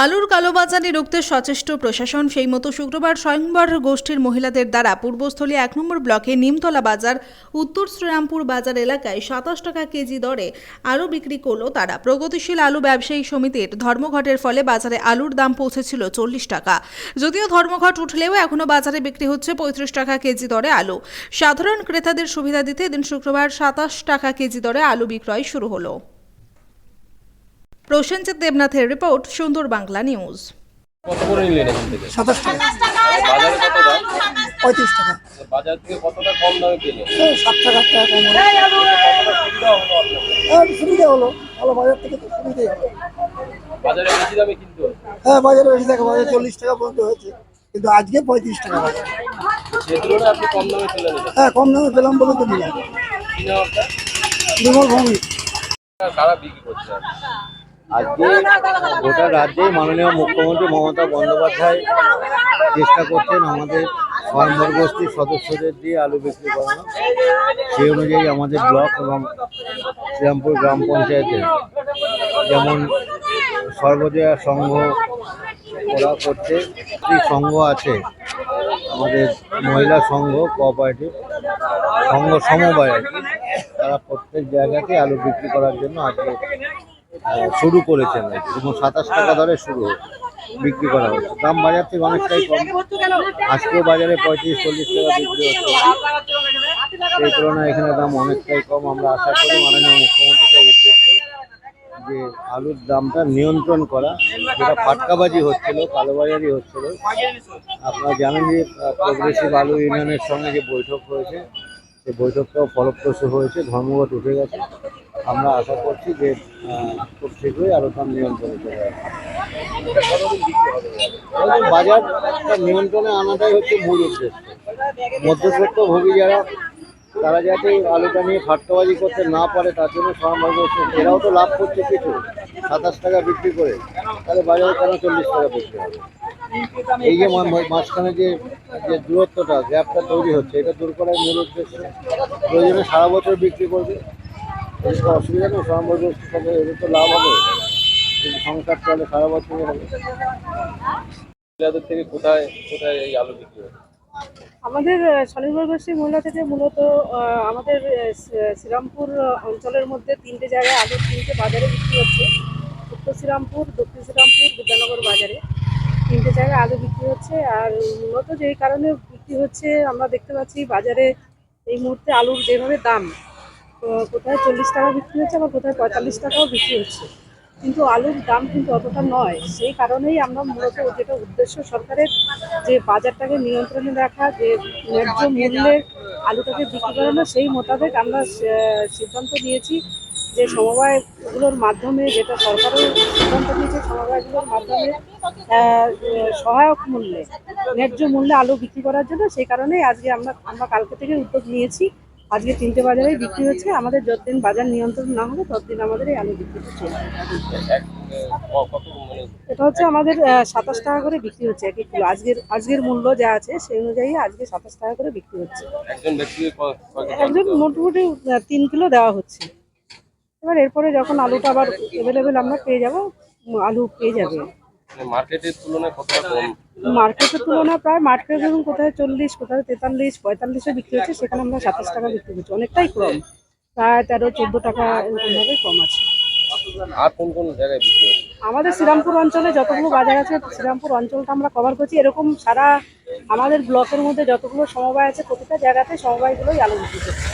আলুর কালোবাজারি রুখতে সচেষ্ট প্রশাসন। সেই মতো শুক্রবার স্বয়ংবর গোষ্ঠীর মহিলাদের দ্বারা পূর্বস্থলী ১ নম্বর ব্লকে নিমতলা বাজার, উত্তর শ্রীরামপুর বাজার এলাকায় ২৭ টাকা কেজি দরে আলু বিক্রি করলো তারা। প্রগতিশীল আলু ব্যবসায়ী সমিতির ধর্মঘটের ফলে বাজারে আলুর দাম পৌঁছেছিল ৪০ টাকা। যদিও ধর্মঘট উঠলেও এখনও বাজারে বিক্রি হচ্ছে ৩৫ টাকা কেজি দরে আলু। সাধারণ ক্রেতাদের সুবিধা দিতে এদিন শুক্রবার ২৭ টাকা কেজি দরে আলু বিক্রয় শুরু হলো। প্রসেনজিৎ দেবনাথের রিপোর্ট, সুন্দর বাংলা নিউজ। কত করে নিলেন এখান থেকে? ২৭ টাকা। বাজারে কত দাম? ৩৫ টাকা। বাজার থেকে কতটা কম দামে পেলেন? ৭ টাকা ৮ টাকা কম হলো। কতটা সুবিধা হলো আপনাদের? সুবিধা হলো, ভালো বাজার থেকে তো সুবিধাই হলো। বাজারে বেশি দামে কিনতে হলো? হ্যাঁ, বাজারে বেশি টাকা, বাজারে ৪০ টাকা পর্যন্ত হয়েছে, কিন্তু আজকে ৩৫ টাকা বাজার। যে তুলনায় আপনি কম দামে পেলেন এটা? হ্যাঁ, কম দামে পেলাম বলে তো নিলাম। কি নাম আপনার? বিমল ভৌমিক। কারা বিক্রি করছে আর? আজকে গোটা রাজ্যে মাননীয় মুখ্যমন্ত্রী মমতা বন্দ্যোপাধ্যায় চেষ্টা করছেন আমাদের স্বয়ংবর গোষ্ঠীর সদস্যদের দিয়ে আলু বিক্রি করানো। সেই অনুযায়ী আমাদের ব্লক এবং শ্রীরামপুর গ্রাম পঞ্চায়েতে যেমন সর্বজয়া সংঘ ওরা করছে, একটি সংঘ আছে আমাদের মহিলা সংঘ, কোঅপারেটিভ সংঘ সমবায় আর কি, তারা প্রত্যেক জায়গাতে আলু বিক্রি করার জন্য আজকে শুরু করেছেন এবং ২৭ টাকা দরে শুরু বিক্রি করা হচ্ছে। দাম বাজার থেকে অনেকটাই কম, আজকেও বাজারে ৩৫-৪০ টাকা বিক্রি হচ্ছে। সেই তুলনায় এখানে দাম অনেকটাই কম। আমরা আশা করি মাননীয় মুখ্যমন্ত্রীর উদ্দেশ্য যে আলুর দামটা নিয়ন্ত্রণ করা, যেটা ফাটকাবাজি হচ্ছিল, কালোবাজারি হচ্ছিল। আপনারা জানেন যে প্রগ্রেসিভ আলু ইউনিয়নের সঙ্গে যে বৈঠক হয়েছে, সেই বৈঠকটাও ফলপ্রসূ হয়েছে, ধর্মঘট উঠে গেছে। আমরা আশা করছি যে খুব শীঘ্রই আলুর দাম নিয়ন্ত্রণে চলে আসবে। বাজারটা নিয়ন্ত্রণে আনাটাই হচ্ছে মূল উদ্দেশ্য। মধ্যস্বত্বভোগী যারা, তারা যাতে আলুটা নিয়ে ফাটকাবাজি করতে না পারে তার জন্য সরবরাহ, এরাও তো লাভ করছে কিছু। ২৭ টাকা বিক্রি করে তাহলে বাজারে কেন ৪০ টাকা বিক্রি হবে? এই যে মাঝখানে যে দূরত্বটা, গ্যাপটা তৈরি হচ্ছে, এটা দূর করার মূল উদ্দেশ্য। প্রয়োজনে সারা বছর বিক্রি করবে, এর তো অসুবিধা নেই। স্বয়ংবর গোষ্ঠীর সাথে এদের তো লাভ হবে, কিন্তু সংসার চলে সারা বছর হবে। মহিলাদের থেকে কোথায় কোথায় এই আলু বিক্রি হয়? আমাদের স্বনির্ভর গোষ্ঠীর মহিলা থেকে মূলত আমাদের শ্রীরামপুর অঞ্চলের মধ্যে ৩টে জায়গায় আলু ৩টে বাজারে বিক্রি হচ্ছে। উত্তর শ্রীরামপুর, দক্ষিণ শ্রীরামপুর, বিদ্যানগর বাজারে ৩টে জায়গায় আলু বিক্রি হচ্ছে। আর মূলত যেই কারণে বিক্রি হচ্ছে, আমরা দেখতে পাচ্ছি বাজারে এই মুহূর্তে আলুর যেভাবে দাম, কোথায় ৪০ টাকা বিক্রি হচ্ছে, আবার কোথায় ৪৫ টাকাও বিক্রি হচ্ছে, কিন্তু আলুর দাম কিন্তু অতটা নয়। সেই কারণেই আমরা মূলত যেটা উদ্দেশ্য সরকারের, যে বাজারটাকে নিয়ন্ত্রণে রাখা, যে ন্যায্য মূল্যে আলুটাকে বিক্রি করানো, সেই মোতাবেক আমরা সিদ্ধান্ত নিয়েছি যে সমবায়গুলোর মাধ্যমে, যেটা সরকারও সিদ্ধান্ত নিয়েছে, সমবায়গুলোর মাধ্যমে সহায়ক মূল্যে, ন্যায্য মূল্যে আলু বিক্রি করার জন্য। সেই কারণেই আজকে আমরা কালকে থেকে উদ্যোগ নিয়েছি। আজকে 3টে বাজারেই বিক্রি হচ্ছে। আমাদের যতদিন বাজার নিয়ন্ত্রণ না হবে ততদিন আমাদের এই আলু বিক্রি হচ্ছে। এটা হচ্ছে আমাদের ২৭ টাকা করে বিক্রি হচ্ছে ১ কিলো। আজকের মূল্য যা আছে সেই অনুযায়ী আজকে ২৭ টাকা করে বিক্রি হচ্ছে। একজন মোটামুটি ৩ কিলো দেওয়া হচ্ছে। এবার এরপরে যখন আলুটা আবার অ্যাভেলেবেল আমরা পেয়ে যাব, আলু পেয়ে যাবে। মার্কেটের তুলনায় কতটা কম? মার্কেটের তুলনায় প্রায়, মার্কেটে ধরুন কোথায় ৪০, কোথায় ৪৩, ৪৫-এ বিক্রি হচ্ছে, সেখানে আমরা ২৭ টাকা বিক্রি করছি। অনেকটাই কম, প্রায় ১৩-১৪ টাকা এরকমভাবে কম আছে। আর কোন কোন জায়গায় বিক্রি হচ্ছে? আমাদের শ্রীরামপুর অঞ্চলে যতগুলো বাজার আছে, শ্রীরামপুর অঞ্চলটা আমরা কভার করছি। এরকম সারা আমাদের ব্লকের মধ্যে যতগুলো সমবায় আছে, প্রতিটা জায়গাতে সমবায়গুলোই আলু বিক্রি করছে।